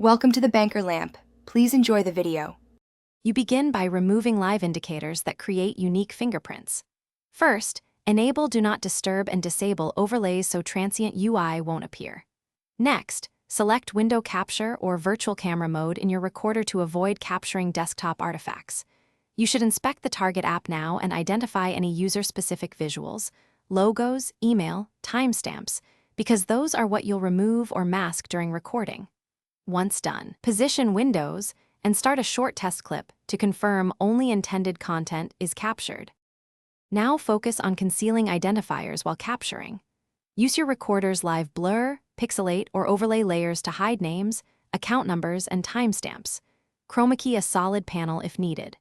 Welcome to the banker lamp. Please enjoy the video. You begin by removing live indicators that create unique fingerprints. First, enable Do Not Disturb and disable overlays so transient UI won't appear. Next, select Window Capture or Virtual Camera mode in your recorder to avoid capturing desktop artifacts. You should inspect the target app now and identify any user-specific visuals, logos, email, timestamps, because those are what you'll remove or mask during recording. Once done, position Windows and start a short test clip to confirm only intended content is captured. Now focus on concealing identifiers while capturing. Use your recorder's live blur, pixelate, or overlay layers to hide names, account numbers, and timestamps. Chroma key a solid panel if needed.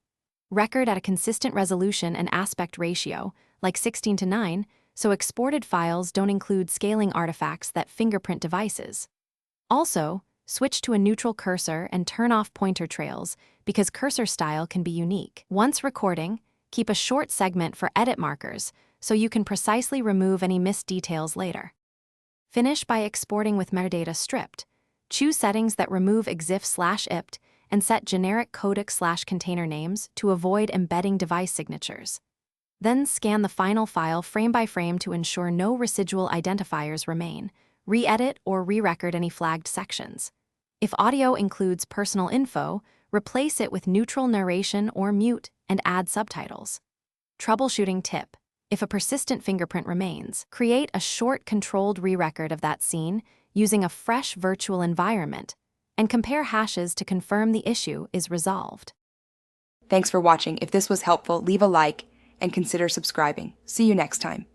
Record at a consistent resolution and aspect ratio, like 16:9, so exported files don't include scaling artifacts that fingerprint devices. Also, switch to a neutral cursor and turn off pointer trails because cursor style can be unique. Once recording, keep a short segment for edit markers so you can precisely remove any missed details later. Finish by exporting with metadata stripped. Choose settings that remove exif/ipt and set generic codec/container names to avoid embedding device signatures. Then scan the final file frame by frame to ensure no residual identifiers remain. Re-edit or re-record any flagged sections. If audio includes personal info, replace it with neutral narration or mute and add subtitles. Troubleshooting tip: if a persistent fingerprint remains, create a short controlled re-record of that scene using a fresh virtual environment and compare hashes to confirm the issue is resolved. Thanks for watching. If this was helpful, leave a like and consider subscribing. See you next time.